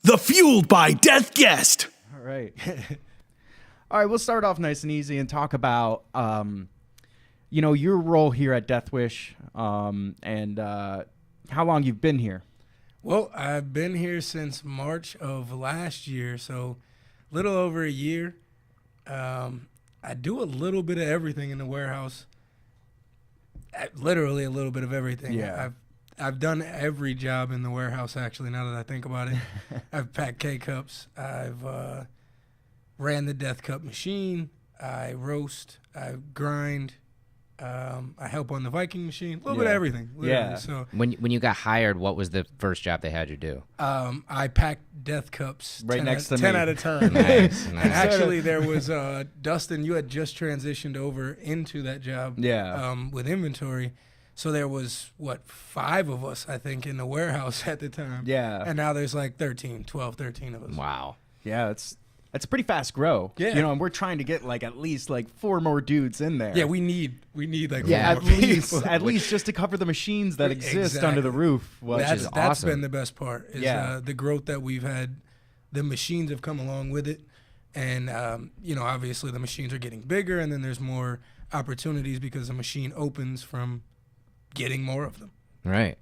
The Fueled by Death guest. All right. All right, we'll start off nice and easy and talk about, your role here at Death Wish and how long you've been here. Well, I've been here since March of last year, so a little over a year. I do a little bit of everything in the warehouse. Literally a little bit of everything. Yeah. I've done every job in the warehouse, actually, now that I think about it. I've packed K-Cups. I've ran the Death Cup machine. I roast. I grind. I help on the Viking machine. A little bit of everything. Literally. Yeah. So When you got hired, what was the first job they had you do? I packed Death Cups Right next to 10 me. out of 10. Nice. And actually, there was Dustin. You had just transitioned over into that job. Yeah. With inventory, so there was 5 of us, I think, in the warehouse at the time. Yeah. And now there's like 13 of us. Wow. Yeah, it's a pretty fast grow. Yeah. And we're trying to get at least 4 more dudes in there. Yeah, we need like Yeah, 4 more people. at least just to cover the machines that exist under the Exactly. roof. Well, That's awesome. been the best part. Is, Yeah. the growth that we've had. The machines have come along with it, and obviously the machines are getting bigger, and then there's more opportunities because the machine opens from getting more of them. Right.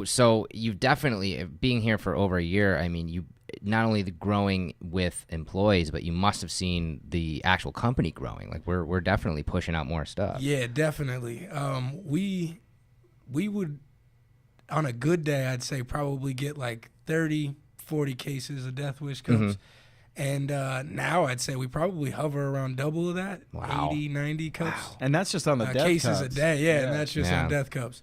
So you've definitely, being here for over a year, I mean, you not only the growing with employees, but you must have seen the actual company growing. Like we're definitely pushing out more stuff. Yeah, definitely. We would, on a good day, I'd say probably get 30, 40 cases of Death Wish cups. Mhm. And now I'd say we probably hover around double of that, Wow. 80, 90 cups. and that's just on the death Cases cups. a day, yeah, and that's just Yeah. on Death Cups.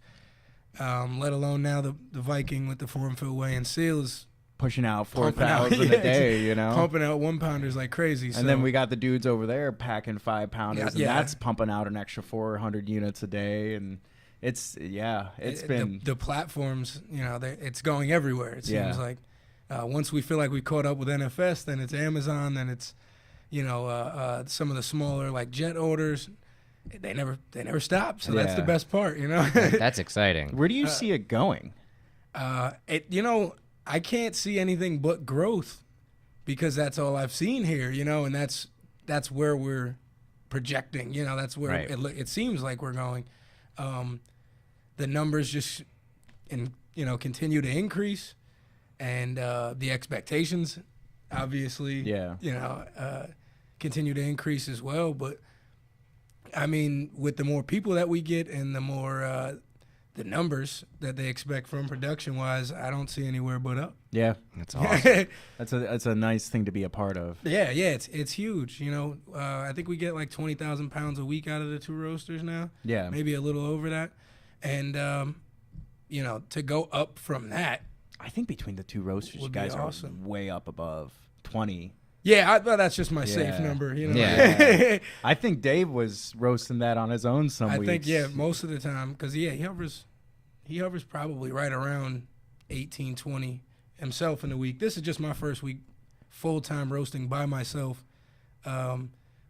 Let alone now the Viking with the form fill weigh and seal is Pushing out Pumping out, 4,000 yeah, a day, pumping out 1-pounders like crazy. And then we got the dudes over there packing 5-pounders, and Yeah. that's pumping out an extra 400 units a day. And it's been the platforms, it's going everywhere. It seems like once we feel like we caught up with NFS, then it's Amazon, then it's some of the smaller jet orders. They never stop. So that's the Yeah. best part, That's exciting. Where do you see it going? I can't see anything but growth because that's all I've seen here, and that's where we're projecting. That's where Right. it seems like we're going. The numbers just continue to increase, and the expectations obviously continue to increase as well. But I mean, with the more people that we get and the more the numbers that they expect from production-wise, I don't see anywhere but up. Yeah, That's awesome. that's a nice thing to be a part of. Yeah, it's huge. I think we get 20,000 pounds a week out of the 2 roasters now. Yeah, Maybe a little over that. And, to go up from that. I think between the 2 roasters, you Would be guys awesome. are way up above 20. Yeah, that's just my safe Yeah. number. Yeah. I think Dave was roasting that on his own some I weeks. think, most of the time. Because, he hovers probably right around 18, 20 himself in a week. This is just my first week full-time roasting by myself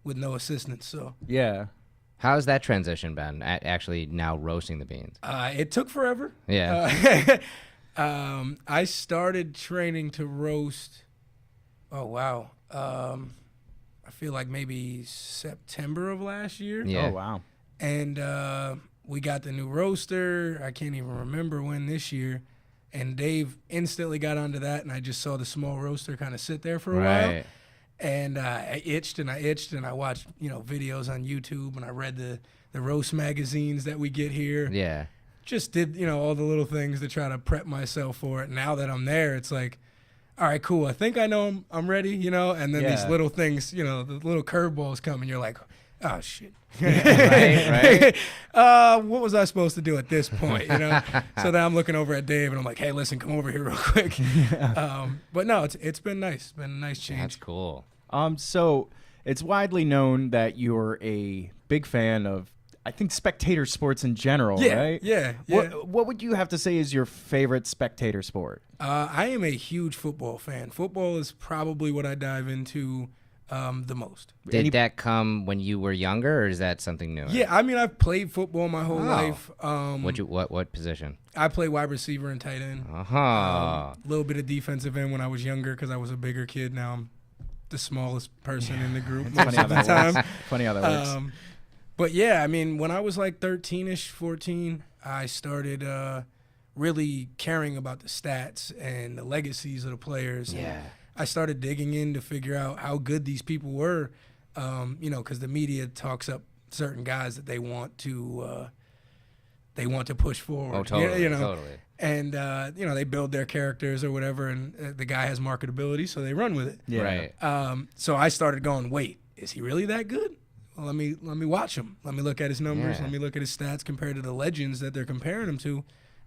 with no assistance. So Yeah. How's that transition been? Actually, now roasting the beans. it took forever. Yeah. I started training to roast. Oh wow! I feel like maybe September of last year. Yeah. Oh, wow. And we got the new roaster. I can't even remember when this year. And Dave instantly got onto that, and I just saw the small roaster kind of sit there for a while. Right. And I itched, and I watched videos on YouTube, and I read the roast magazines that we get here. Yeah. Just did all the little things to try to prep myself for it. Now that I'm there, it's like, all right, cool. I think I know I'm ready, and then these little things, the little curveballs come, and you're like, oh shit. Right. What was I supposed to do at this point? So then I'm looking over at Dave, and I'm like, hey, listen, come over here real quick. But no, it's been nice. It's been a nice change. That's cool. So it's widely known that you're a big fan of, I think, spectator sports in general, right? Yeah. What would you have to say is your favorite spectator sport? I am a huge football fan. Football is probably what I dive into the most. Did that come when you were younger, or is that something new? Yeah, I mean, I've played football my whole life. What position? I play wide receiver and tight end. Uh-huh. Little bit of defensive end when I was younger because I was a bigger kid. Now I'm the smallest person in the group most of the time. Funny how that works. But yeah, I mean, when I was like 13-ish, 14, I started really caring about the stats and the legacies of the players. Yeah. And I started digging in to figure out how good these people were, because the media talks up certain guys that they want to push forward. Oh, totally, totally. And they build their characters or whatever, and the guy has marketability, so they run with it. Yeah. Right. So I started going, wait, is he really that good? Well, let me watch him. Let me look at his numbers. Yeah. Let me look at his stats compared to the legends that they're comparing him to,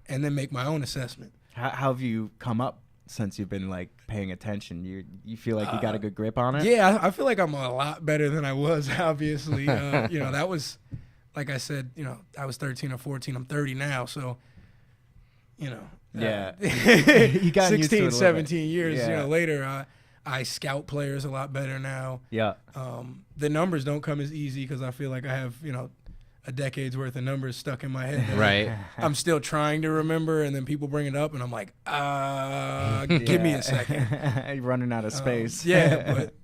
and then make my own assessment. How have you come up since you've been like paying attention? You feel like you got a good grip on it? Yeah, I feel like I'm a lot better than I was. Obviously, that was, like I said, I was 13 or 14. I'm 30 now, so. Yeah. You got 16, 17 years, Yeah. later, I scout players a lot better now. Yeah. The numbers don't come as easy because I feel like I have, a decade's worth of numbers stuck in my head. that Right. I'm still trying to remember, and then people bring it up, and I'm like, give me a second. You're running out of space. Yeah, but,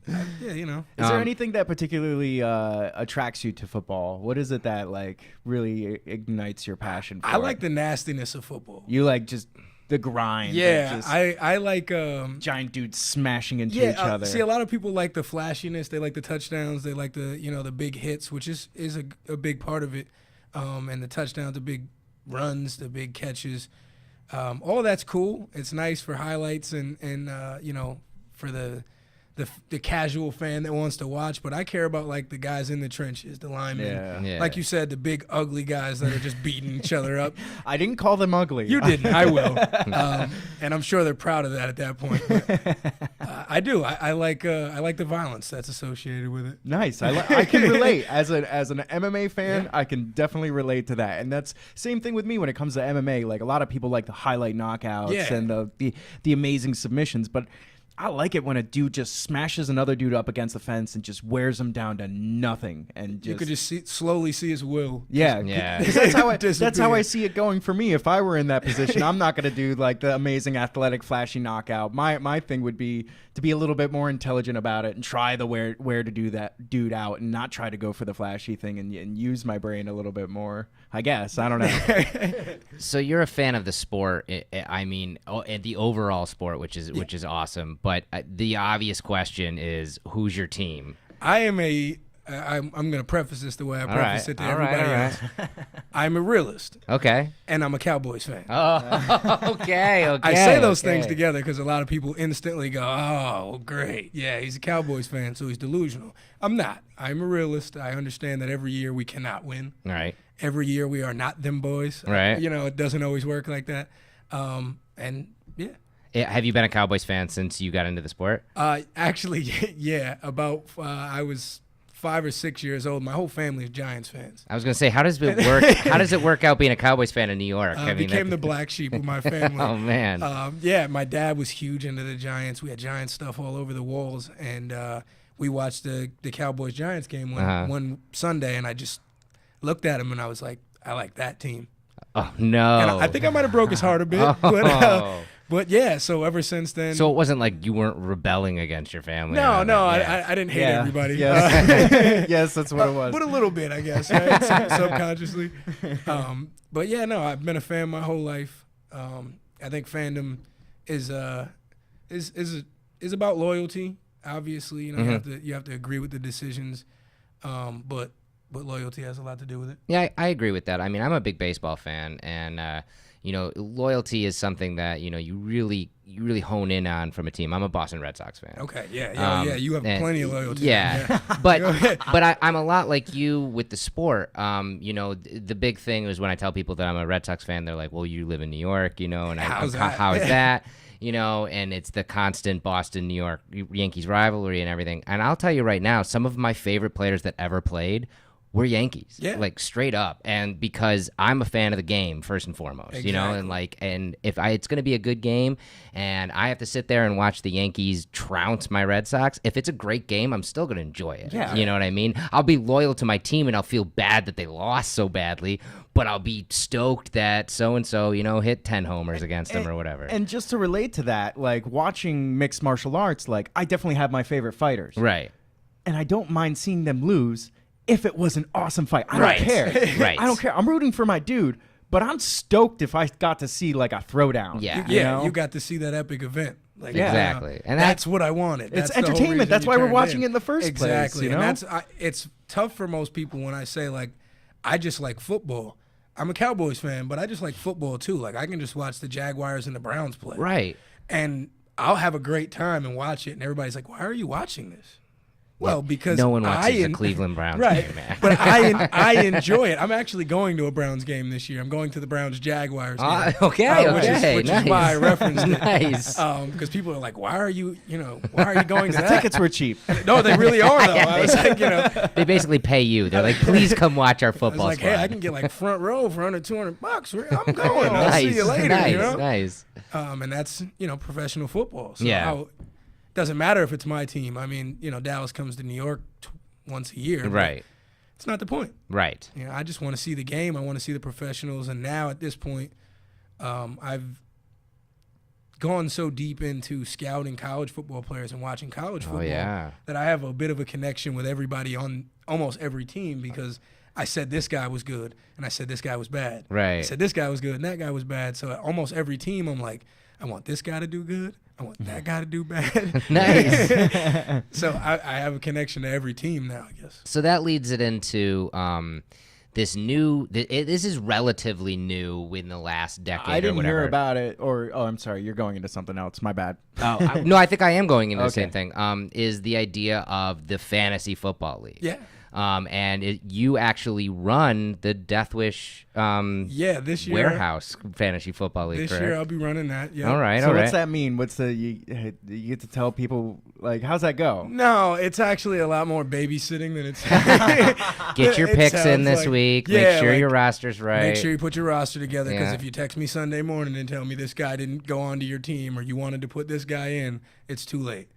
Is there anything that particularly attracts you to football? What is it that like really ignites your passion for I like it? the nastiness of football. You like just the grind. Yeah, just I like giant dudes smashing into each other. See, a lot of people like the flashiness. They like the touchdowns. They like the the big hits, which is a big part of it. And the touchdowns, the big runs, the big catches. All of that's cool. It's nice for highlights and for the casual fan that wants to watch. But I care about like the guys in the trenches, the linemen. Yeah. Like you said, the big ugly guys that are just beating each other up. I didn't call them ugly. You didn't. I will. And I'm sure they're proud of that at that point. But, I do. I like the violence that's associated with it. Nice. I can relate as an MMA fan. Yeah. I can definitely relate to that. And that's same thing with me when it comes to MMA. Like a lot of people like the highlight knockouts and the amazing submissions, but I like it when a dude just smashes another dude up against the fence and just wears him down to nothing. And you could just slowly see his will. Yeah. That's how I see it going for me. If I were in that position, I'm not going to do like the amazing athletic flashy knockout. My thing would be to be a little bit more intelligent about it and try the where to do that dude out and not try to go for the flashy thing and use my brain a little bit more. I guess. I don't know. So you're a fan of the sport. I mean, the overall sport, which is awesome. But the obvious question is, who's your team? I'm going to preface this the way I preface it to everybody else. I'm a realist. Okay. And I'm a Cowboys fan. Oh, okay. I say those things together because a lot of people instantly go, oh, great. Yeah, he's a Cowboys fan, so he's delusional. I'm not. I'm a realist. I understand that every year we cannot win. Right. Every year we are not them boys. Right. It doesn't always work like that. And, yeah. Have you been a Cowboys fan since you got into the sport? Actually, yeah. About I was 5 or 6 years old. My whole family is Giants fans. I was going to say, how does it work? How does it work out being a Cowboys fan in New York? I became the black sheep of my family. Oh man. Yeah, my dad was huge into the Giants. We had Giants stuff all over the walls, and we watched the Cowboys Giants game one Sunday, and I just looked at him and I was like, I like that team. Oh no. And I think I might have broke his heart a bit, but yeah. So ever since then. So it wasn't like you weren't rebelling against your family. No. I didn't hate everybody. Yes. Yes, that's what it was. But a little bit, I guess, right? Subconsciously. But yeah, no, I've been a fan my whole life. I think fandom is about loyalty. Obviously, you have to agree with the decisions, but loyalty has a lot to do with it. Yeah, I agree with that. I mean, I'm a big baseball fan, and loyalty is something that you really hone in on from a team. I'm a Boston Red Sox fan. Okay, yeah, you have plenty of loyalty. Yeah, but I'm a lot like you with the sport. The big thing is when I tell people that I'm a Red Sox fan, they're like, "Well, you live in New York, and how is that?" And it's the constant Boston, New York Yankees rivalry and everything. And I'll tell you right now, some of my favorite players that ever played we're Yankees, Yeah. like straight up. And because I'm a fan of the game first and foremost, you know, and if it's going to be a good game and I have to sit there and watch the Yankees trounce my Red Sox, if it's a great game, I'm still going to enjoy it. Yeah. You know what I mean? I'll be loyal to my team and I'll feel bad that they lost so badly, but I'll be stoked that so-and-so, you know, hit 10 homers against them or whatever. And just to relate to that, like watching mixed martial arts, like I definitely have my favorite fighters. Right. And I don't mind seeing them lose if it was an awesome fight. I Right. don't care. Right. I don't care. I'm rooting for my dude, but I'm stoked if I got to see like a throwdown. Yeah. You know? You got to see that epic event. Like, Yeah. Exactly. And that's what I wanted. It's That's the whole entertainment. reason That's you why we're turned watching it in the first place, exactly. you know? And it's tough for most people when I say, like, I just like football. I'm a Cowboys fan, but I just like football too. Like, I can just watch the Jaguars and the Browns play. Right. And I'll have a great time and watch it. And everybody's like, why are you watching this? Well, because no one watches the Cleveland Browns right, game, man. but I enjoy it. I'm actually going to a Browns game this year. I'm going to the Browns Jaguars game. Okay, which okay, is nice. why I referenced it. Nice. Because people are like, why are you going to The that? tickets were cheap. No, they really are though. I was like, They basically pay you. They're like, please come watch our I was football like, squad. hey, I can get like front row for under $200. I'm going. I'll nice, see you later. nice, You know? nice. And that's professional football. So Yeah. doesn't matter if it's my team. I mean, Dallas comes to New York once a year. but Right, It's not the point. right. I just want to see the game. I want to see the professionals. And now at this point, I've gone so deep into scouting college football players and watching college football yeah. that I have a bit of a connection with everybody on almost every team because I said this guy was good and I said this guy was bad. Right. I said this guy was good and that guy was bad. So at almost every team, I'm like, I want this guy to do good. I want that guy to do bad. Nice. So I have a connection to every team now, I guess. So that leads it into this new. This is relatively new in the last decade. I didn't or hear whatever. about it. I'm sorry. You're going into something else. My bad. No, I think I am going into the Okay. same thing. Is the idea of the fantasy football league? Yeah. And you actually run the Death Wish Yeah, this year. warehouse fantasy football league. This correct? year I'll be running that. Yeah. All right, So all right. what's that mean? What's the you get to tell people like how's that go? No, it's actually a lot more babysitting than it's. Get your it picks in sounds this like- week. Yeah, Make sure like, your roster's right. Make sure you put your roster together because Yeah. if you text me Sunday morning and tell me this guy didn't go onto your team or you wanted to put this guy in, it's too late,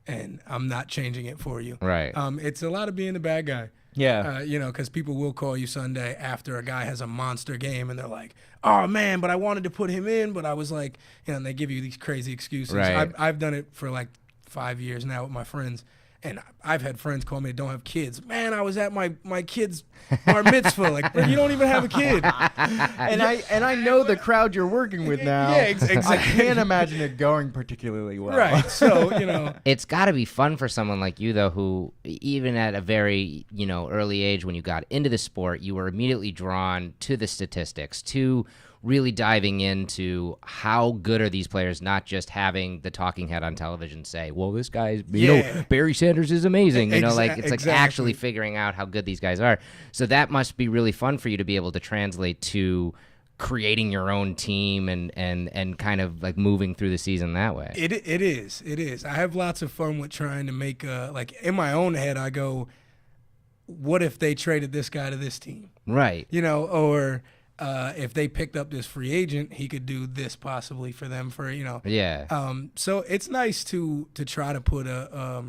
and I'm not changing it for you. Right. It's a lot of being the bad guy. Yeah. Because people will call you Sunday after a guy has a monster game and they're like, oh man, but I wanted to put him in, but I was like, and they give you these crazy excuses. Right. I've done it for like 5 years now with my friends. And I've had friends call me that don't have kids. Man, I was at my kid's bar mitzvah. Like, you don't even have a kid. and I know the crowd you're working with now. Yeah, exactly. I can't imagine it going particularly well. Right. So, It's got to be fun for someone like you, though, who even at a very early age, when you got into the sport, you were immediately drawn to the statistics, to really diving into how good are these players, not just having the talking head on television say, well, this guy's, Barry Sanders is amazing. It's like Exactly. actually figuring out how good these guys are. So that must be really fun for you to be able to translate to creating your own team and kind of like moving through the season that way. It is. I have lots of fun with trying to make, like, in my own head, I go, what if they traded this guy to this team? Right. Or if they picked up this free agent, he could do this possibly for them for, Yeah. So it's nice to try to put a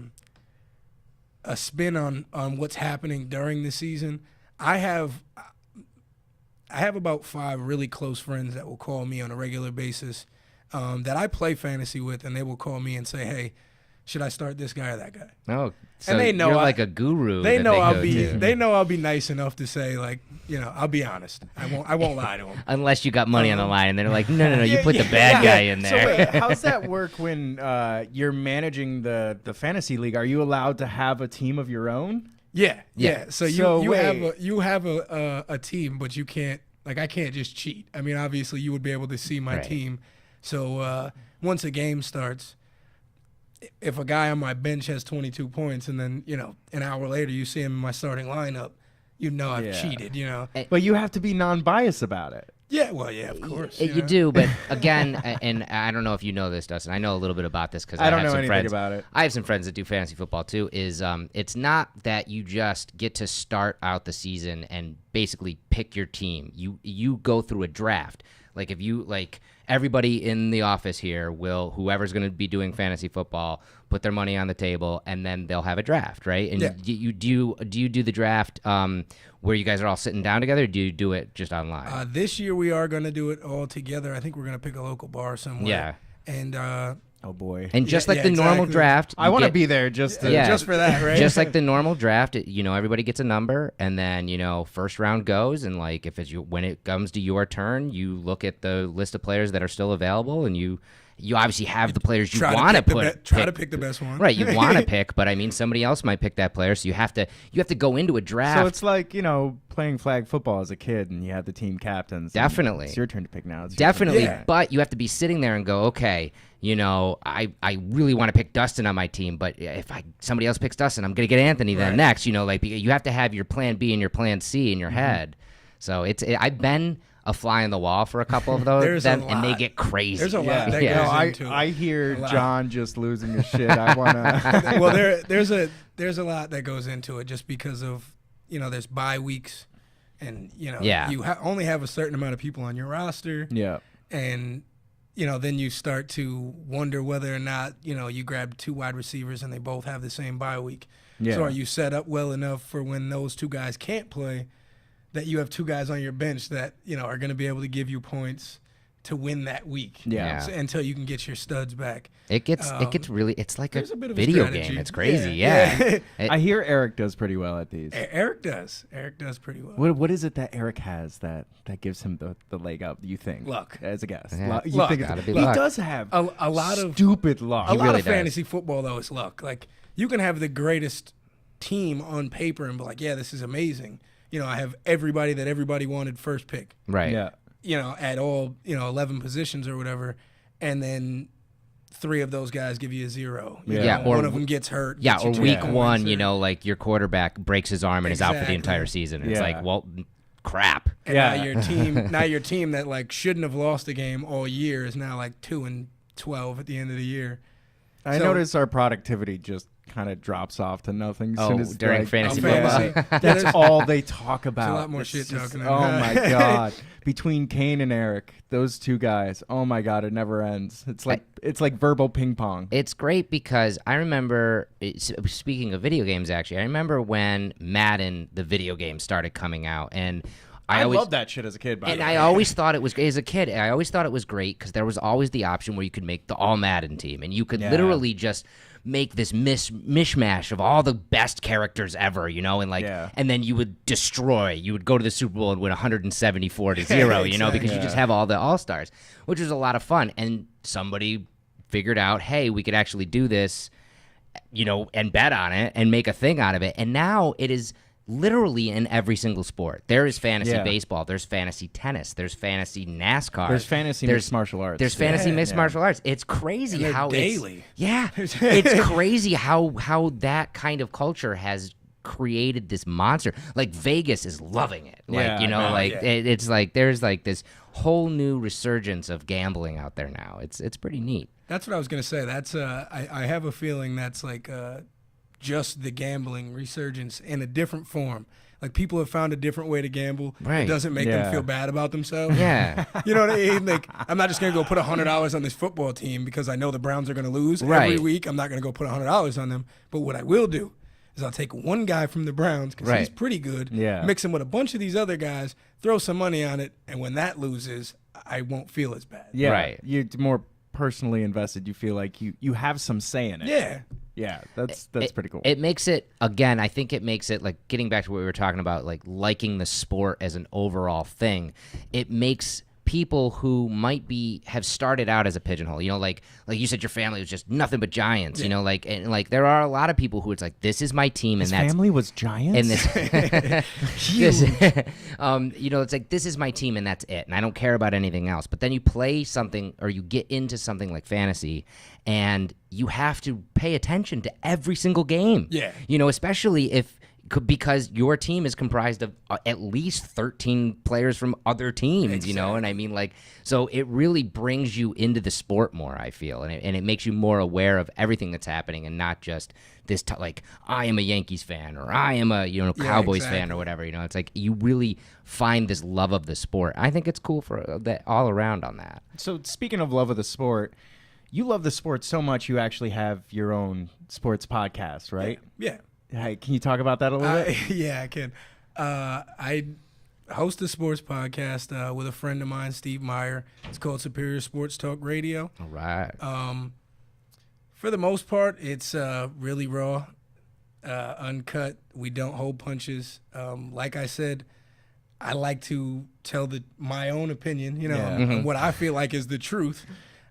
spin on what's happening during the season. I have about 5 really close friends that will call me on a regular basis that I play fantasy with, and they will call me and say, hey, should I start this guy or that guy? Oh, so and they know you're I- like a guru. They that know I'll go be to. they know I'll be nice enough to say, like, I'll be honest. I won't lie to them. Unless you got money on the line, and they're like, no, you put the bad guy in So there. wait, how's that work when you're managing the fantasy league? Are you allowed to have a team of your own? Yeah. So you have wait. a team, but you can't, like, I can't just cheat. I mean, obviously you would be able to see my Right. team. So once a game starts, if a guy on my bench has 22 points and then, an hour later you see him in my starting lineup, I've Yeah. cheated, But you have to be non-biased about it. Yeah, well, yeah, of course. You do, but again, and I don't know if you know this, Dustin. I know a little bit about this because I don't have know some anything friends about it. I have some friends that do fantasy football too. It's not that you just get to start out the season and basically pick your team. You go through a draft. Like if you everybody in the office here will, whoever's going to be doing fantasy football, put their money on the table, and then they'll have a draft, right? And you do the draft where you guys are all sitting down together, or do you do it just online? This year we are going to do it all together. I think we're going to pick a local bar somewhere. Yeah. And oh boy. And just like the normal exactly. draft, I want to be there just for that, right? Just like the normal draft, everybody gets a number, and then first round goes, and like when it comes to your turn, you look at the list of players that are still available, and you obviously have the players you want to try to pick the best one. Right, you want to pick, but I mean somebody else might pick that player, so you have to go into a draft. So it's like, playing flag football as a kid and you have the team captains. Definitely. It's your turn to pick now. Definitely, but you have to be sitting there and go, okay, I really want to pick Dustin on my team, but if somebody else picks Dustin, I'm going to get Anthony then next. You have to have your plan B and your plan C in your head. So I've been a fly on the wall for a couple of those, and they get crazy. There's a lot that goes into it. I hear John just losing his shit. I want to. Well, there's a lot that goes into it just because of there's bye weeks, and you only have a certain amount of people on your roster. Yeah, and then you start to wonder whether or not you grab 2 wide receivers and they both have the same bye week. Yeah. So are you set up well enough for when those 2 guys can't play, that you have 2 guys on your bench that are going to be able to give you points to win that week? Yeah. So, until you can get your studs back. It gets really. It's like a bit of a video strategy. game. It's crazy. Yeah. I hear Eric does pretty well at these. Eric does pretty well. What is it that Eric has that gives him the leg up? You think? Luck. As a guess. Yeah. You think Gotta be he luck. does have a lot of stupid luck. A lot really of does. fantasy football though is luck. Like you can have the greatest team on paper and be like, yeah, this is amazing. I have everybody that everybody wanted first pick. Right. Yeah. At all, 11 positions or whatever, and then 3 of those guys give you a 0. Yeah. Or one of them gets hurt. Yeah, gets you or 2 week points, 1, or- like your quarterback breaks his arm and is out for the entire season. It's like, well, crap. And now your team that like shouldn't have lost a game all year is now like 2-12 at the end of the year. I notice our productivity just kind of drops off to nothing. During fantasy football. That's all they talk about. There's a lot more shit talking. Oh my god! Between Kane and Eric, those 2 guys. Oh my god, it never ends. It's like verbal ping pong. It's great because I remember, speaking of video games, actually, I remember when Madden, the video game, started coming out, and I loved that shit as a kid. I always thought it was as a kid. I always thought it was great because there was always the option where you could make the all Madden team, and you could literally just make this mishmash of all the best characters ever, and then you would destroy. You would go to the Super Bowl and win 174-0, Exactly. because you just have all the all-stars, which was a lot of fun. And somebody figured out, hey, we could actually do this, and bet on it and make a thing out of it. And now it is literally in every single sport. There is fantasy baseball. There's fantasy tennis. There's fantasy NASCAR. There's fantasy mixed martial arts. There's fantasy mixed martial arts. It's crazy And how daily. it's crazy how that kind of culture has created this monster. Like Vegas is loving it. It's like there's like this whole new resurgence of gambling out there now. It's pretty neat. That's what I was gonna say. That's I have a feeling that's like just the gambling resurgence in a different form. Like people have found a different way to gamble. Right. It doesn't make them feel bad about themselves. Yeah. You know what I mean? Like I'm not just gonna go put $100 on this football team because I know the Browns are gonna lose every week. I'm not gonna go put $100 on them. But what I will do is I'll take one guy from the Browns because he's pretty good. Yeah. Mix him with a bunch of these other guys, throw some money on it, and when that loses, I won't feel as bad. Yeah. Right. You're more personally invested. You feel like you have some say in it. Yeah. Yeah, that's pretty cool. It makes it, again, I think it makes it, like, getting back to what we were talking about, like, liking the sport as an overall thing, it makes people who might have started out as a pigeonhole, like you said, your family was just nothing but Giants, and there are a lot of people who it's like, this is my team, and His that's family was Giants. and it's like, this is my team and that's it, and I don't care about anything else. But then you play something, or you get into something like fantasy, and you have to pay attention to every single game. Yeah. Especially if because your team is comprised of at least 13 players from other teams, Exactly. you know, and I mean, like, so it really brings you into the sport more, I feel, and it makes you more aware of everything that's happening and not just this, like, I am a Yankees fan or I am a, Cowboys fan or whatever, it's like you really find this love of the sport. I think it's cool for that all around on that. So speaking of love of the sport, you love the sport so much you actually have your own sports podcast, right? Yeah. Hey, can you talk about that a little bit? Yeah, I can. I host a sports podcast with a friend of mine, Steve Meyer. It's called Superior Sports Talk Radio. All right. For the most part, it's really raw, uncut. We don't hold punches. Like I said, I like to tell my own opinion, on what I feel like is the truth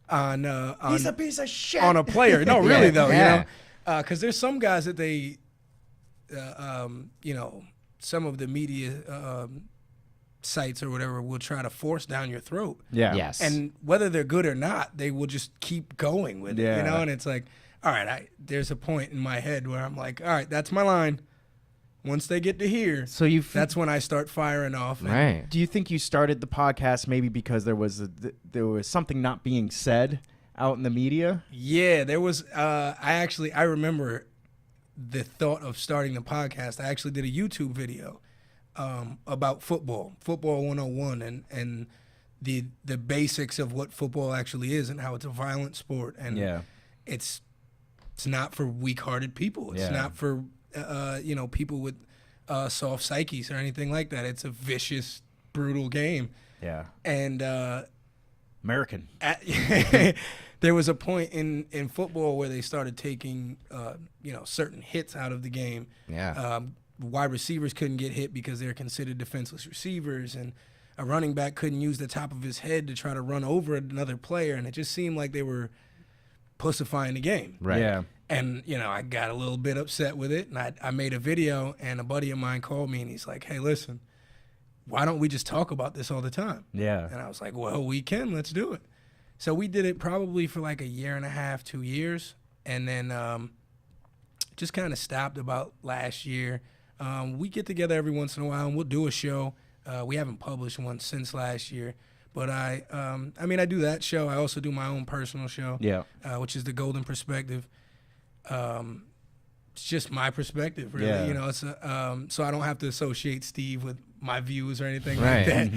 on He's a piece of shit. on a player. No, really though, Yeah. because there's some guys that they, some of the media sites or whatever will try to force down your throat. Yeah. Yes. And whether they're good or not, they will just keep going with it, Yeah. And it's like, all right, there's a point in my head where I'm like, all right, that's my line. Once they get to here, So that's when I start firing off. And right. Do you think you started the podcast maybe because there was something not being said out in the media? Yeah, there was. I remember the thought of starting the podcast. I actually did a YouTube video about football 101, and the basics of what football actually is and how it's a violent sport, and it's not for weak-hearted people. It's not for people with soft psyches or anything like that. It's a vicious, brutal game. Yeah. And American. there was a point in football where they started taking certain hits out of the game. Yeah. Wide receivers couldn't get hit because they're considered defenseless receivers, and a running back couldn't use the top of his head to try to run over another player, and it just seemed like they were pussifying the game. Right. Yeah. And, I got a little bit upset with it, and I made a video, and a buddy of mine called me, and he's like, hey, listen, why don't we just talk about this all the time? Yeah. And I was like, well, we can. Let's do it. So we did it probably for like a year and a half, 2 years, and then just kind of stopped about last year. We get together every once in a while, and we'll do a show. We haven't published one since last year. But I do that show. I also do my own personal show, which is The Golden Perspective. It's just my perspective, really. Yeah. It's so I don't have to associate Steve with my views or anything Right. like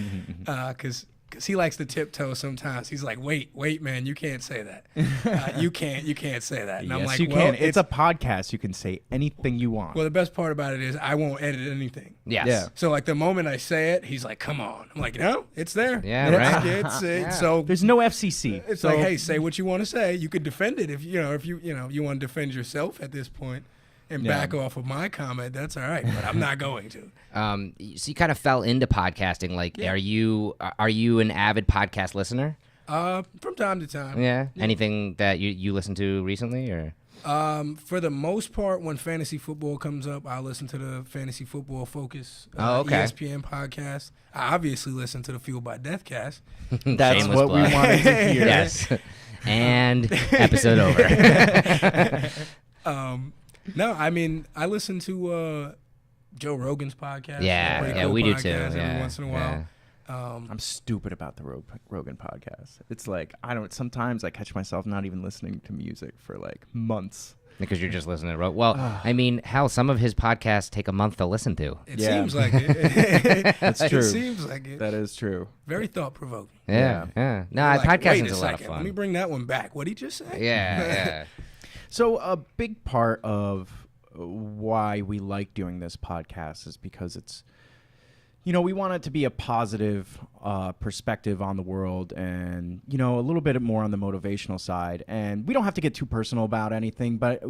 that, because he likes to tiptoe sometimes. He's like, wait, man, you can't say that. You can't say that. And Yes, I'm like, you well, can. It's a podcast. You can say anything you want. well, the best part about it is I won't edit anything. Yes. Yeah. So like the moment I say it, he's like, "Come on." I'm like, "No, it's there." Yeah, It's- right. it's so There's no FCC. it's so like, hey, say what you want to say. You could defend it if you want to defend yourself at this point and back off of my comment. That's all right, but I'm not going to. So you kind of fell into podcasting. Like, are you an avid podcast listener? From time to time. Yeah. Anything that you listened to recently, or? For the most part, when fantasy football comes up, I listen to the Fantasy Football Focus ESPN podcast. I obviously listen to the Fueled by Deathcast. that's Shameless what plug. we wanted to hear. Yes. And episode over. No, I mean, I listen to Joe Rogan's podcast. Yeah, Pretty yeah, cool we do too. podcast every Yeah, once in a while. I'm stupid about the Rogan podcast. It's like sometimes I catch myself not even listening to music for like months. Because you're just listening to Well, I mean, hell, some of his podcasts take a month to listen to. It Yeah. seems like it. That's true. It seems like it. That is true. Very thought provoking. Yeah. No, Like, wait podcasting's a lot of second, Let fun. me bring that one back. What did he just say? Yeah. So a big part of why we like doing this podcast is because it's, we want it to be a positive perspective on the world and, a little bit more on the motivational side. And we don't have to get too personal about anything, but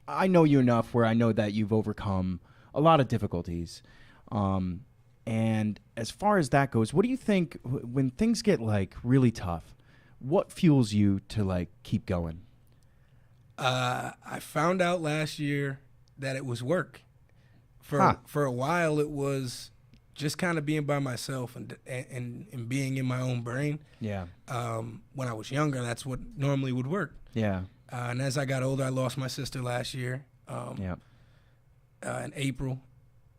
I know you enough where I know that you've overcome a lot of difficulties. And as far as that goes, what do you think when things get like really tough, what fuels you to like keep going? I found out last year that it was work. For a while, it was just kind of being by myself and being in my own brain. Yeah. When I was younger, that's what normally would work. Yeah. And as I got older, I lost my sister last year Yeah. in April.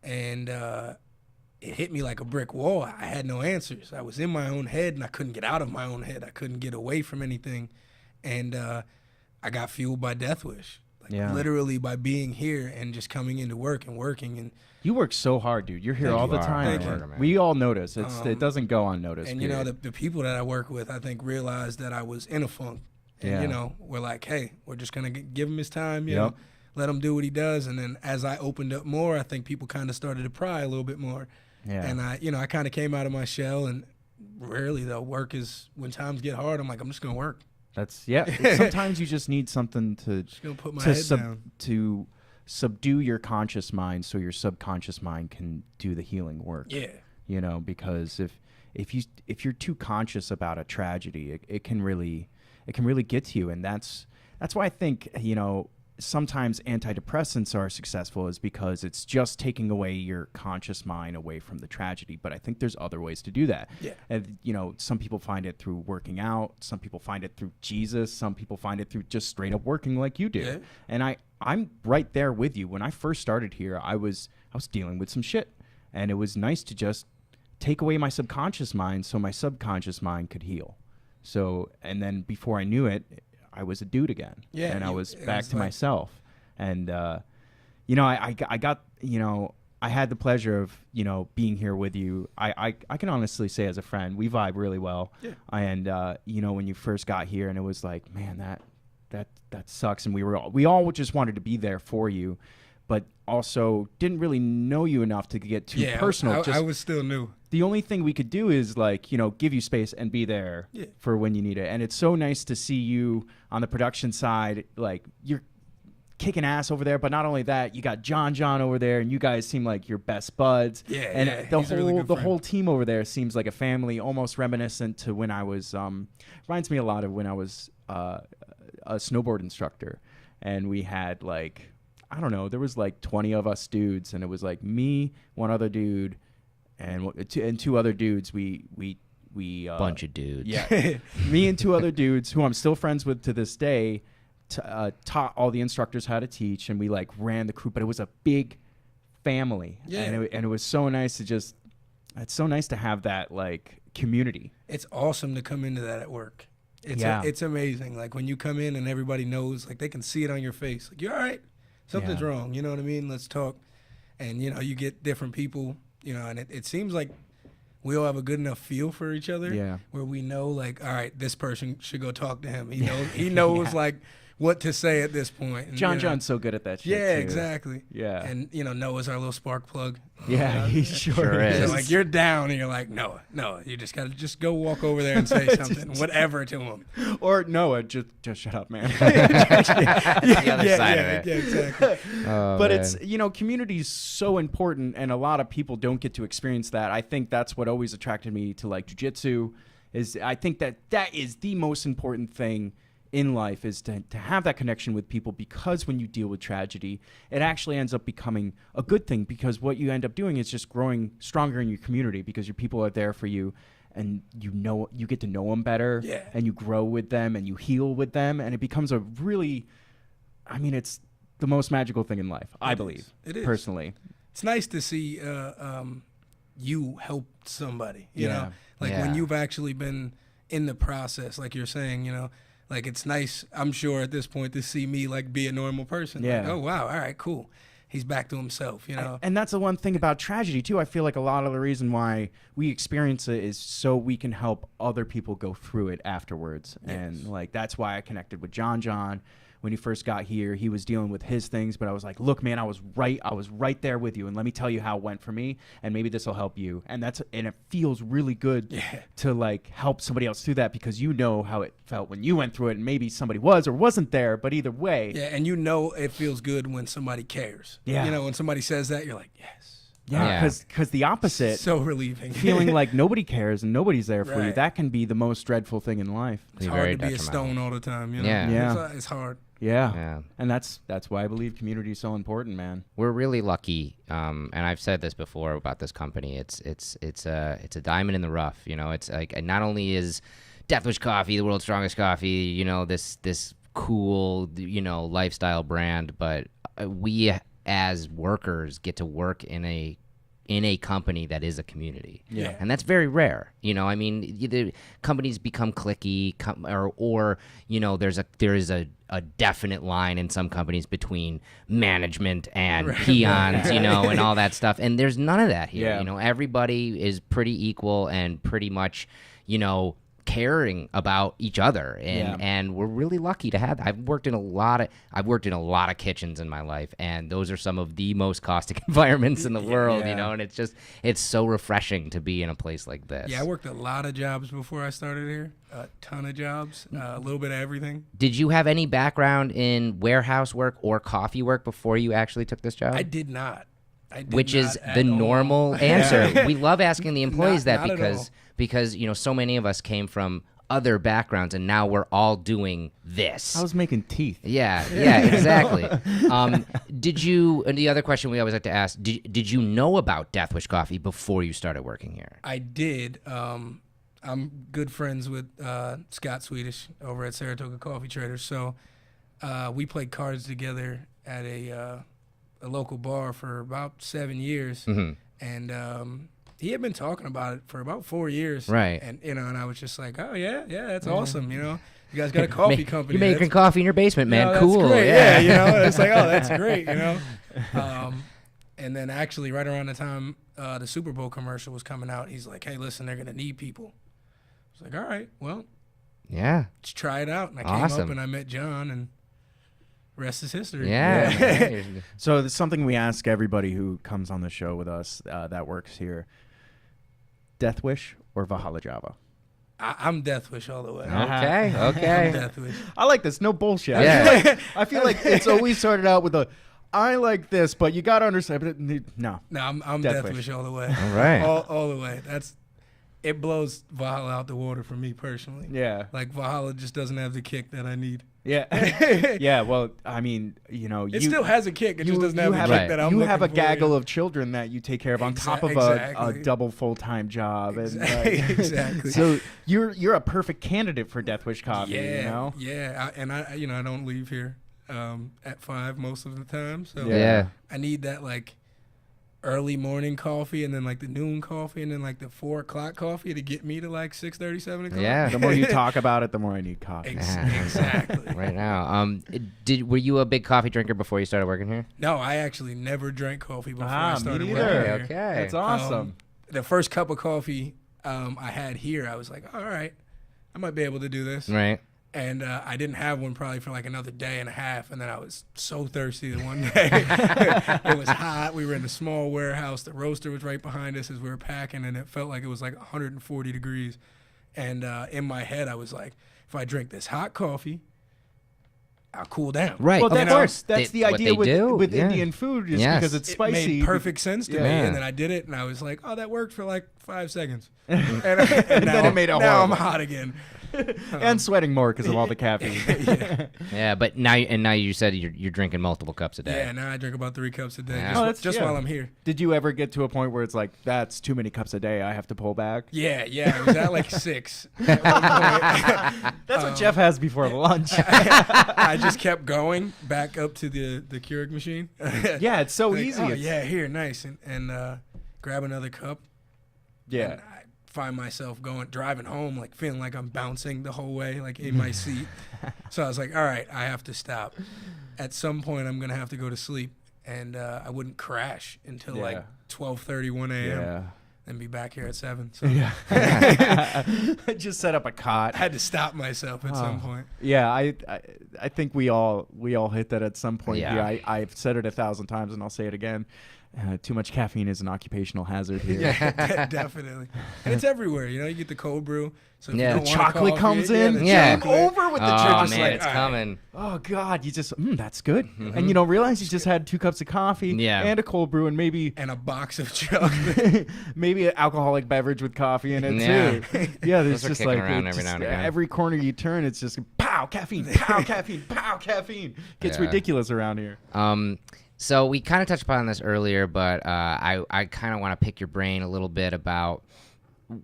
and it hit me like a brick wall. I had no answers. I was in my own head, and I couldn't get out of my own head. I couldn't get away from anything, and I got fueled by Death Wish. Literally by being here and just coming into work and working. And you work so hard, dude. You're here all the time. Thank you. We all notice. It doesn't go unnoticed. And, period. the people that I work with, I think, realized that I was in a funk. And, we're like, hey, we're just going to give him his time, you know, let him do what he does. And then as I opened up more, I think people kind of started to pry a little bit more. Yeah. And, I kind of came out of my shell. And rarely, though, work is, when times get hard, I'm like, I'm just going to work. Sometimes you just need something to put my head down. To subdue your conscious mind so your subconscious mind can do the healing work. Yeah. Because if you're too conscious about a tragedy, it can really get to you. And that's why I think, sometimes antidepressants are successful, is because it's just taking away your conscious mind away from the tragedy. But I think there's other ways to do that. Yeah. And, some people find it through working out. Some people find it through Jesus. Some people find it through just straight up working like you do. Yeah. And I'm right there with you. When I first started here, I was dealing with some shit, and it was nice to just take away my subconscious mind so my subconscious mind could heal. So, and then before I knew it, I was a dude again, and I was back to myself. And, I got, I had the pleasure of, being here with you. I can honestly say as a friend, we vibe really well. Yeah. And, when you first got here and it was like, man, that sucks. And we all just wanted to be there for you, but also didn't really know you enough to get too personal. I was still new. The only thing we could do is give you space and be there for when you need it. And it's so nice to see you on the production side. Like, you're kicking ass over there, but not only that, you got John over there, and you guys seem like your best buds. Yeah, and the whole team over there seems like a family, almost reminiscent to when I was reminds me a lot of when I was a snowboard instructor, and we had I don't know, there was 20 of us dudes, and it was me, one other dude, and two other dudes. We bunch of dudes. Yeah, me and two other dudes who I'm still friends with to this day. Taught all the instructors how to teach, and we ran the crew. But it was a big family, and it was so nice to just. It's so nice to have that community. It's awesome to come into that at work. It's amazing. When you come in and everybody knows, they can see it on your face. You all right? Something's wrong. You know what I mean? Let's talk. And you get different people. And it seems like we all have a good enough feel for each other. Where we know, all right, this person should go talk to him. He knows what to say at this point. And, John's so good at that shit. Yeah, too. Exactly. Yeah. And Noah's our little spark plug. Yeah, he sure is. So, you're down, and you're like, Noah, you just gotta go walk over there and say something, whatever to him. Or Noah, just shut up, man. The other side of it. Yeah, exactly. But it's community's so important, and a lot of people don't get to experience that. I think that's what always attracted me to jiu-jitsu. Is I think that is the most important thing in life, is to have that connection with people, because when you deal with tragedy, it actually ends up becoming a good thing, because what you end up doing is just growing stronger in your community, because your people are there for you, and you get to know them better, and you grow with them, and you heal with them, and it becomes a really, it's the most magical thing in life, I believe. It is. Personally. It's nice to see you help somebody, you know? When you've actually been in the process, like you're saying, it's nice, I'm sure, at this point, to see me be a normal person. Yeah. Oh wow, all right, cool. He's back to himself, And that's the one thing about tragedy too. I feel like a lot of the reason why we experience it is so we can help other people go through it afterwards. Yes. And that's why I connected with John. When he first got here, he was dealing with his things, but I was like, look, man, I was right there with you, and let me tell you how it went for me, and maybe this will help you. And it feels really good to help somebody else through that, because how it felt when you went through it, and maybe somebody was or wasn't there, but either way. Yeah, and it feels good when somebody cares. Yeah. When somebody says that, you're like, yes. Yeah, because the opposite, so relieving, feeling like nobody cares and nobody's there for you, that can be the most dreadful thing in life. It's hard to be a stone all the time, Yeah. It's hard. Yeah. And that's why I believe community is so important, man. We're really lucky, and I've said this before about this company. It's a diamond in the rough. It's not only is Death Wish Coffee the world's strongest coffee, this cool lifestyle brand, but we as workers get to work in a company that is a community. Yeah. And that's very rare. I mean, the companies become cliquey, or there is a definite line in some companies between management and peons, and all that stuff. And there's none of that here. Yeah. Everybody is pretty equal and pretty much, caring about each other, and we're really lucky to have that. I've worked in a lot of kitchens in my life, and those are some of the most caustic environments in the world, and it's so refreshing to be in a place like this. Yeah, I worked a lot of jobs before I started here, a ton of jobs, a little bit of everything. Did you have any background in warehouse work or coffee work before you actually took this job? I did not. Which is the normal answer. We love asking the employees Not at all. because so many of us came from other backgrounds, and now we're all doing this. I was making teeth. Yeah, exactly. Did you? And the other question we always like to ask: Did you know about Death Wish Coffee before you started working here? I did. I'm good friends with Scott Swedish over at Saratoga Coffee Traders, so we played cards together at a local bar for about 7 years, and he had been talking about it for about 4 years, right? And and I was just like, oh yeah, that's awesome, you guys got a coffee company. You're making coffee in your basement, man. That's cool, great. yeah. It's like, oh, that's great, And then actually, right around the time the Super Bowl commercial was coming out, he's like, hey, listen, they're gonna need people. I was like, all right, well, yeah, let's try it out. And I came up and I met John, and rest is history. Yeah. So it's something we ask everybody who comes on the show with us that works here. Death Wish or Valhalla Java? I'm Death Wish all the way. Okay. I'm Death Wish. I like this. No bullshit. Yeah. I feel like it's always started out with I like this, but you got to understand. But no. No, I'm Death Wish all the way. All right. All the way. It blows Valhalla out the water for me personally. Yeah. Like Valhalla just doesn't have the kick that I need. Yeah. Yeah. Well, I mean, it still has a kick. It just doesn't have the kick that I'm You looking have a for. gaggle of children that you take care of on top of a double full-time job. Exactly. So you're a perfect candidate for Death Wish Coffee. Yeah. Yeah. I don't leave here at 5 most of the time. So I need that early morning coffee, and then the noon coffee, and then the 4 o'clock coffee to get me to 6:30, 7 o'clock. Yeah. The more you talk about it, the more I need coffee. Exactly. Right now. Were you a big coffee drinker before you started working here? No, I actually never drank coffee before I started working here. Okay. That's awesome. The first cup of coffee I had here, I was like, all right, I might be able to do this. Right. And I didn't have one probably for another day and a half, and then I was so thirsty the one day. It was hot. We were in a small warehouse. The roaster was right behind us as we were packing, and it felt like it was 140 degrees. And in my head, I was like, if I drink this hot coffee, I'll cool down. Right. Well, of course. That's the idea with Yeah. Indian food is because it's spicy. It made perfect sense to me. And then I did it, and I was like, oh, that worked for 5 seconds. and then it made it now I'm horrible. hot again. And sweating more because of all the caffeine. Yeah, but now you said you're drinking multiple cups a day. Yeah, now I drink about 3 cups a day Yeah. just while I'm here. Did you ever get to a point where it's that's too many cups a day, I have to pull back? Yeah, it was at 6 at one point. That's what Jeff has before lunch. I just kept going back up to the Keurig machine. Yeah, it's so easy. Oh, yeah, here, nice. And grab another cup. Yeah. And I find myself driving home, feeling like I'm bouncing the whole way, in my seat. So I was like, all right, I have to stop. At some point, I'm going to have to go to sleep. And I wouldn't crash until 12:30, 1 a.m. Yeah. And be back here at 7. So Just set up a cot. I had to stop myself at some point. Yeah, I think we all hit that at some point. Yeah. I've said it 1,000 times and I'll say it again. Too much caffeine is an occupational hazard here. Yeah, definitely. And it's everywhere. You get the cold brew. So if you Yeah. don't The want chocolate coffee, comes yeah, in. the Yeah. chocolate. Over with the Oh chocolate. man, it's all right. coming. Oh God, you just that's good. And you don't realize you just had 2 cups of coffee and a cold brew and maybe And a box of chocolate. maybe an alcoholic beverage with coffee in it Yeah. too. Yeah, there's Those are just kicking like around it's every now and just- again. every corner you turn, it's just pow caffeine, pow caffeine, pow caffeine. Gets Yeah. ridiculous around here. So we kind of touched upon this earlier, but I kind of want to pick your brain a little bit about.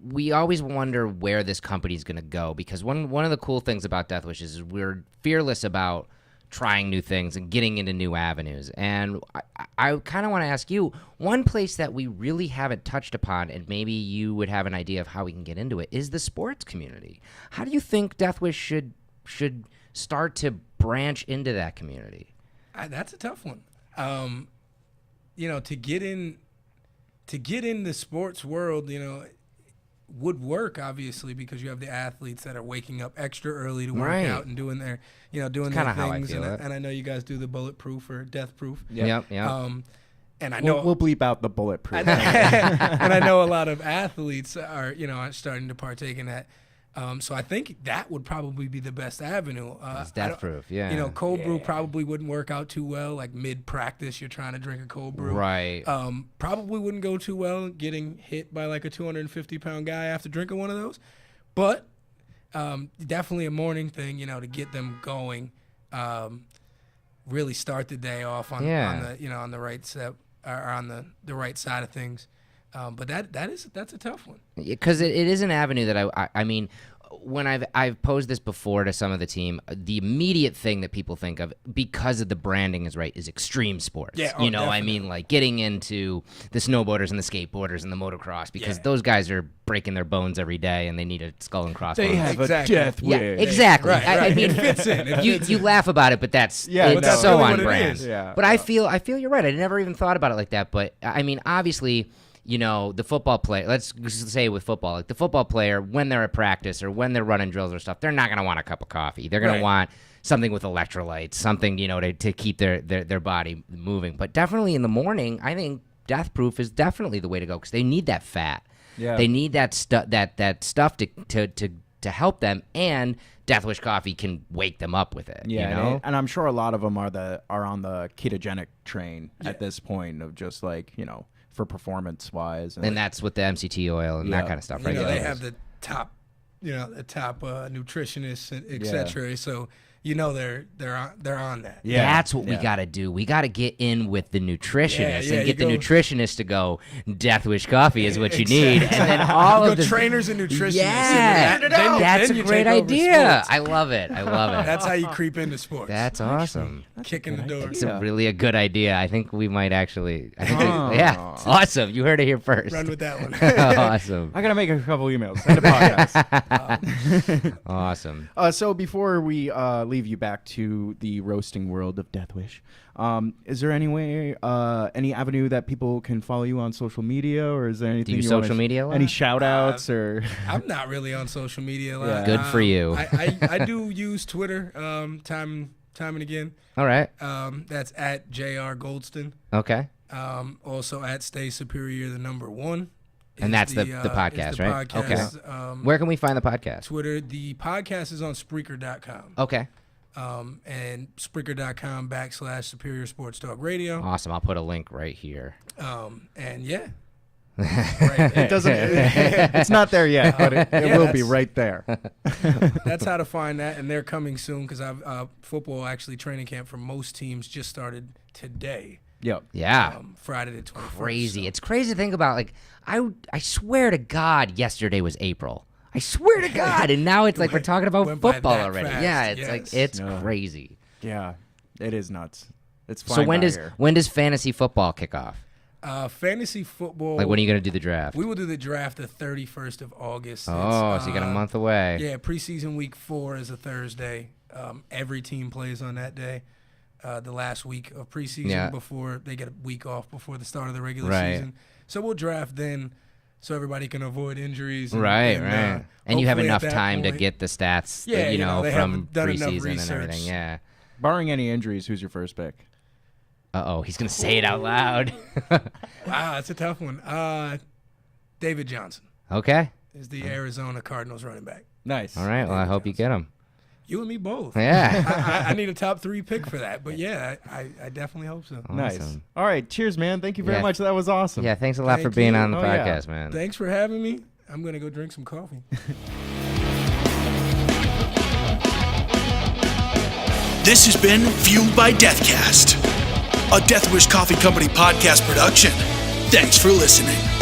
We always wonder where this company's going to go because one of the cool things about Death Wish is we're fearless about trying new things and getting into new avenues. And I kind of want to ask you, one place that we really haven't touched upon, and maybe you would have an idea of how we can get into it, is the sports community. How do you think Death Wish should start to branch into that community? That's a tough one. To get in the sports world, would work, obviously, because you have the athletes that are waking up extra early to work out and doing their, doing their things. How I feel and I know you guys do the bulletproof or death proof. Yeah. And I know we'll bleep out the bulletproof. And I know a lot of athletes are starting to partake in that. So I think that would probably be the best avenue. It's death proof, yeah. Cold brew probably wouldn't work out too well. Like mid-practice, you're trying to drink a cold brew. Right. Probably wouldn't go too well getting hit by like a 250-pound guy after drinking one of those. But definitely a morning thing, to get them going. Really start the day off on the right step or on the right side of things. But that's a tough one. Because it is an avenue that I mean, when I've posed this before to some of the team, the immediate thing that people think of, because of the branding is extreme sports. Yeah, I mean, like getting into the snowboarders and the skateboarders and the motocross, because those guys are breaking their bones every day and they need a skull and crossbones. They have a death wish. Yeah, exactly. Right. I mean, it fits in. You laugh about it, but it's that's so really on what it brand. is. Yeah. But I feel you're right. I never even thought about it like that. But I mean, obviously, the football player, let's say with football, like the football player, when they're at practice or when they're running drills or stuff, they're not going to want a cup of coffee. They're going to want something with electrolytes, something, to keep their body moving. But definitely in the morning, I think death proof is definitely the way to go, because they need that fat. Yeah. They need that stuff to help them, and Death Wish coffee can wake them up with it. Yeah, and I'm sure a lot of them are on the ketogenic train at this point of just like, for performance wise, and that's with the MCT oil and that kind of stuff, right? They have the top, nutritionists, etc. So they're on that. Yeah, that's what we got to do. We got to get in with the nutritionists and get the nutritionists to go. Death Wish coffee is what you need, and then all of the trainers and nutritionists. Yeah, that's a great idea. I love it. That's how you creep into sports. That's awesome. Kicking the door. It's really a good idea. I think we might actually. Awesome. You heard it here first. Run with that one. Awesome. I gotta make a couple emails and a podcast. Awesome. So before we leave you back to the roasting world of Death Wish, is there any avenue that people can follow you on social media, or is there anything? Do you social media? Any shout outs or? I'm not really on social media a lot. Good for you. I do use Twitter time and again. All right. That's at JR Goldston. Okay. Also at Stay Superior, the number 1. And that's the podcast, right? Podcast. Okay. Where can we find the podcast? Twitter. The podcast is on Spreaker.com. Okay. And Spreaker.com /Superior Sports Talk Radio. Awesome. I'll put a link right here. And yeah. It doesn't. It's not there yet, but it will be right there. That's how to find that, and they're coming soon, because football actually training camp for most teams just started today. Yep. Yeah. Friday the 21st. Crazy. So. It's crazy to think about. Like, I swear to God, yesterday was April. I swear to God, and now it's like we're talking about football already. Fast. Yeah, it's crazy. Yeah, it is nuts. It's so when does fantasy football kick off? Fantasy football. Like, when are you going to do the draft? We will do the draft the 31st of August. So you got a month away. Yeah, preseason week 4 is a Thursday. Every team plays on that day. The last week of preseason before they get a week off before the start of the regular season. So we'll draft then, so everybody can avoid injuries. And you have enough time to get the stats, from preseason and everything. Yeah. Barring any injuries, who's your first pick? He's gonna say it out loud. Wow, that's a tough one. David Johnson. Okay. Is the Arizona Cardinals running back. Nice. All right. Well, I hope you get him. You and me both. Yeah. I need a top 3 pick for that. But yeah, I definitely hope so. Awesome. Nice. All right. Cheers, man. Thank you very much. That was awesome. Yeah. Thanks a lot for being on the podcast, man. Thanks for having me. I'm going to go drink some coffee. This has been Fueled by Deathcast, a Death Wish Coffee Company podcast production. Thanks for listening.